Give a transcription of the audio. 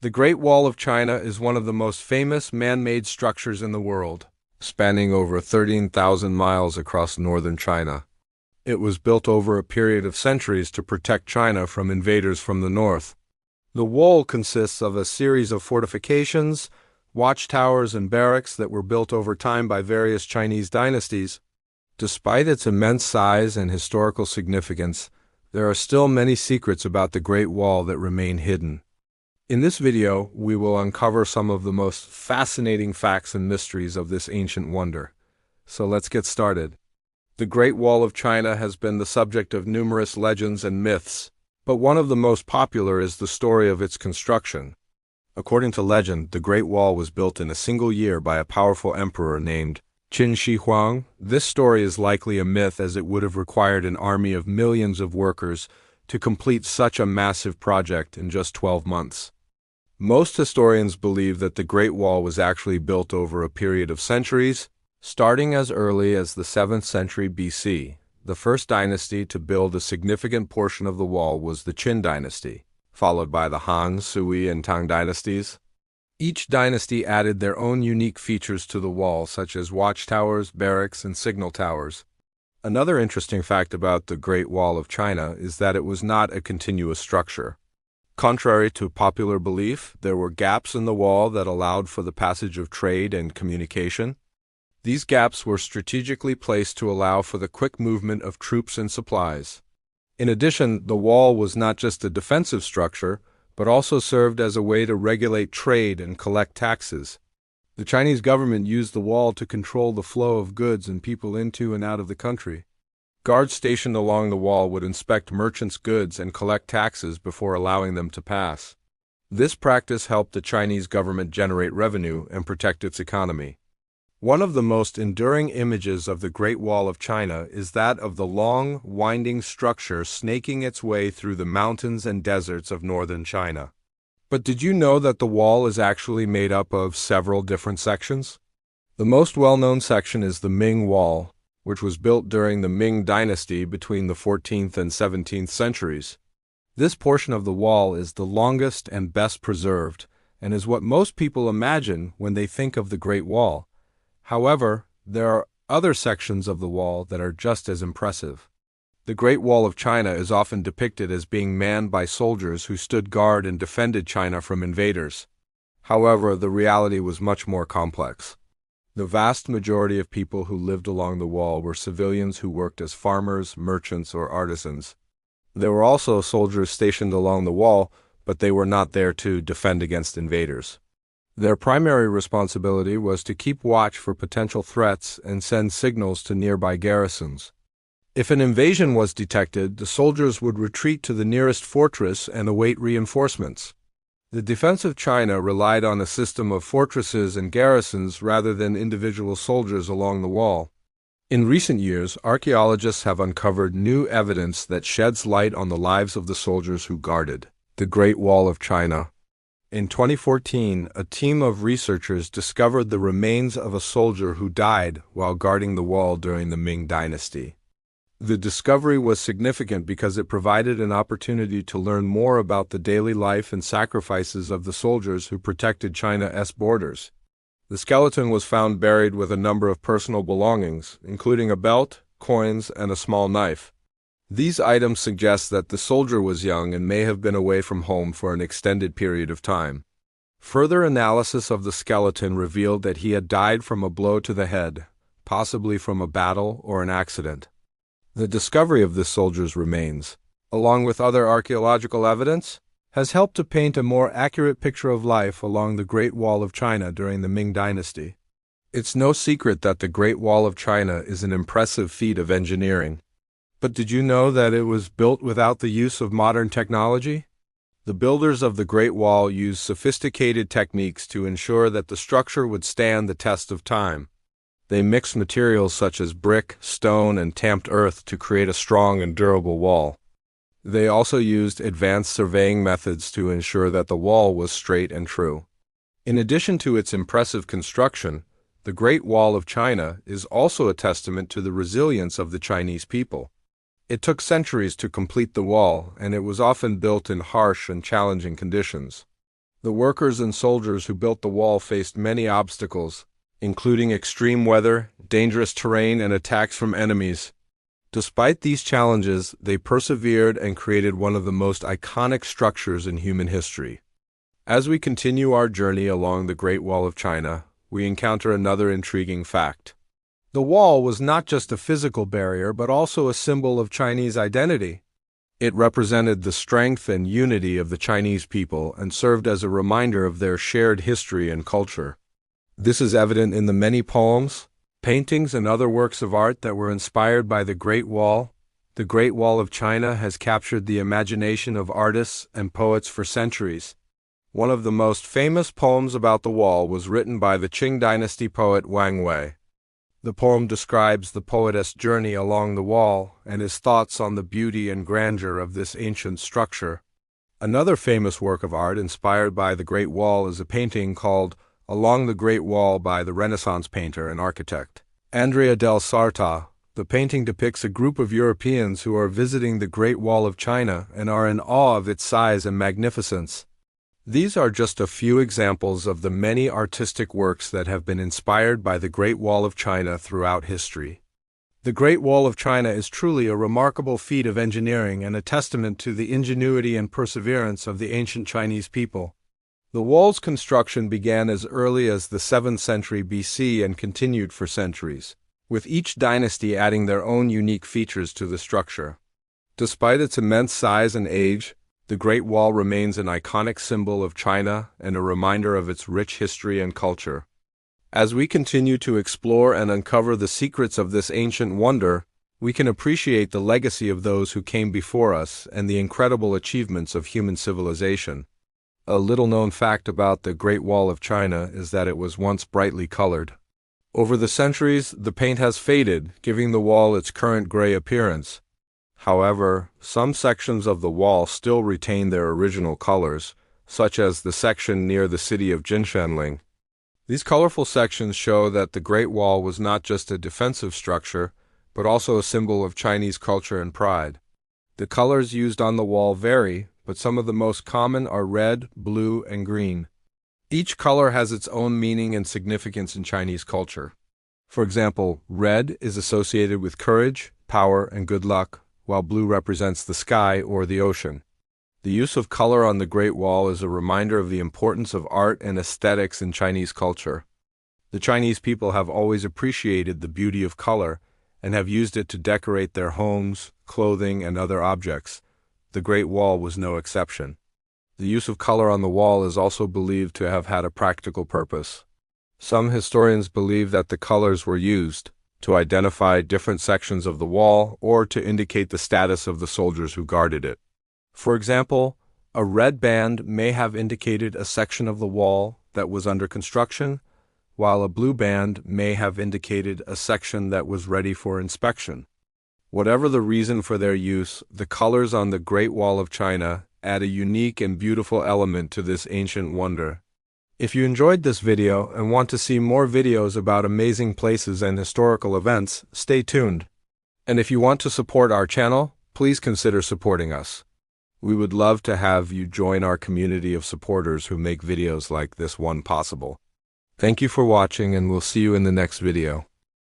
The Great Wall of China is one of the most famous man-made structures in the world, spanning over 13,000 miles across northern China. It was built over a period of centuries to protect China from invaders from the north. The wall consists of a series of fortifications, watchtowers, and barracks that were built over time by various Chinese dynasties. Despite its immense size and historical significance, there are still many secrets about the Great Wall that remain hidden. In this video, we will uncover some of the most fascinating facts and mysteries of this ancient wonder. So let's get started. The Great Wall of China has been the subject of numerous legends and myths, but one of the most popular is the story of its construction. According to legend, the Great Wall was built in a single year by a powerful emperor named Qin Shi Huang. This story is likely a myth, as it would have required an army of millions of workers to complete such a massive project in just 12 months. Most historians believe that the Great Wall was actually built over a period of centuries, starting as early as the 7th century BC. The first dynasty to build a significant portion of the wall was the Qin dynasty, followed by the Han, Sui, and Tang dynasties. Each dynasty added their own unique features to the wall, such as watchtowers, barracks, and signal towers. Another interesting fact about the Great Wall of China is that it was not a continuous structure. Contrary to popular belief, there were gaps in the wall that allowed for the passage of trade and communication. These gaps were strategically placed to allow for the quick movement of troops and supplies. In addition, the wall was not just a defensive structure, but also served as a way to regulate trade and collect taxes. The Chinese government used the wall to control the flow of goods and people into and out of the country. Guards stationed along the wall would inspect merchants' goods and collect taxes before allowing them to pass. This practice helped the Chinese government generate revenue and protect its economy. One of the most enduring images of the Great Wall of China is that of the long, winding structure snaking its way through the mountains and deserts of northern China. But did you know that the wall is actually made up of several different sections? The most well-known section is the Ming Wall, which was built during the Ming dynasty between the 14th and 17th centuries. This portion of the wall is the longest and best preserved, and is what most people imagine when they think of the Great Wall. However, there are other sections of the wall that are just as impressive. The Great Wall of China is often depicted as being manned by soldiers who stood guard and defended China from invaders. However, the reality was much more complex. The vast majority of people who lived along the wall were civilians who worked as farmers, merchants, or artisans. There were also soldiers stationed along the wall, but they were not there to defend against invaders. Their primary responsibility was to keep watch for potential threats and send signals to nearby garrisons. If an invasion was detected, the soldiers would retreat to the nearest fortress and await reinforcements. The defense of China relied on a system of fortresses and garrisons rather than individual soldiers along the wall. In recent years, archaeologists have uncovered new evidence that sheds light on the lives of the soldiers who guarded the Great Wall of China. In 2014, a team of researchers discovered the remains of a soldier who died while guarding the wall during the Ming dynasty. The discovery was significant because it provided an opportunity to learn more about the daily life and sacrifices of the soldiers who protected China's borders. The skeleton was found buried with a number of personal belongings, including a belt, coins, and a small knife. These items suggest that the soldier was young and may have been away from home for an extended period of time. Further analysis of the skeleton revealed that he had died from a blow to the head, possibly from a battle or an accident. The discovery of this soldier's remains, along with other archaeological evidence, has helped to paint a more accurate picture of life along the Great Wall of China during the Ming dynasty. It's no secret that the Great Wall of China is an impressive feat of engineering. But did you know that it was built without the use of modern technology? The builders of the Great Wall used sophisticated techniques to ensure that the structure would stand the test of time. They mixed materials such as brick, stone, and tamped earth to create a strong and durable wall. They also used advanced surveying methods to ensure that the wall was straight and true. In addition to its impressive construction, the Great Wall of China is also a testament to the resilience of the Chinese people. It took centuries to complete the wall, and it was often built in harsh and challenging conditions. The workers and soldiers who built the wall faced many obstacles, including extreme weather, dangerous terrain, and attacks from enemies. Despite these challenges, they persevered and created one of the most iconic structures in human history. As we continue our journey along the Great Wall of China, we encounter another intriguing fact. The wall was not just a physical barrier, but also a symbol of Chinese identity. It represented the strength and unity of the Chinese people and served as a reminder of their shared history and culture. This is evident in the many poems, paintings, and other works of art that were inspired by the Great Wall. The Great Wall of China has captured the imagination of artists and poets for centuries. One of the most famous poems about the wall was written by the Qing dynasty poet Wang Wei. The poem describes the poet's journey along the wall and his thoughts on the beauty and grandeur of this ancient structure. Another famous work of art inspired by the Great Wall is a painting called Along the Great Wall by the Renaissance painter and architect Andrea del Sarta. The painting depicts a group of Europeans who are visiting the Great Wall of China and are in awe of its size and magnificence. These are just a few examples of the many artistic works that have been inspired by the Great Wall of China throughout history. The Great Wall of China is truly a remarkable feat of engineering and a testament to the ingenuity and perseverance of the ancient Chinese people. The wall's construction began as early as the 7th century BC and continued for centuries, with each dynasty adding their own unique features to the structure. Despite its immense size and age, the Great Wall remains an iconic symbol of China and a reminder of its rich history and culture. As we continue to explore and uncover the secrets of this ancient wonder, we can appreciate the legacy of those who came before us and the incredible achievements of human civilization. A little-known fact about the Great Wall of China is that it was once brightly colored. Over the centuries, the paint has faded, giving the wall its current gray appearance. However, some sections of the wall still retain their original colors, such as the section near the city of Jinshanling. These colorful sections show that the Great Wall was not just a defensive structure, but also a symbol of Chinese culture and pride. The colors used on the wall vary, but some of the most common are red, blue, and green. Each color has its own meaning and significance in Chinese culture. For example, red is associated with courage, power, and good luck, while blue represents the sky or the ocean. The use of color on the Great Wall is a reminder of the importance of art and aesthetics in Chinese culture. The Chinese people have always appreciated the beauty of color and have used it to decorate their homes, clothing, and other objects. The Great Wall was no exception. The use of color on the wall is also believed to have had a practical purpose. Some historians believe that the colors were used to identify different sections of the wall or to indicate the status of the soldiers who guarded it. For example, a red band may have indicated a section of the wall that was under construction, while a blue band may have indicated a section that was ready for inspection. Whatever the reason for their use, the colors on the Great Wall of China add a unique and beautiful element to this ancient wonder. If you enjoyed this video and want to see more videos about amazing places and historical events, stay tuned. And if you want to support our channel, please consider supporting us. We would love to have you join our community of supporters who make videos like this one possible. Thank you for watching, and we'll see you in the next video.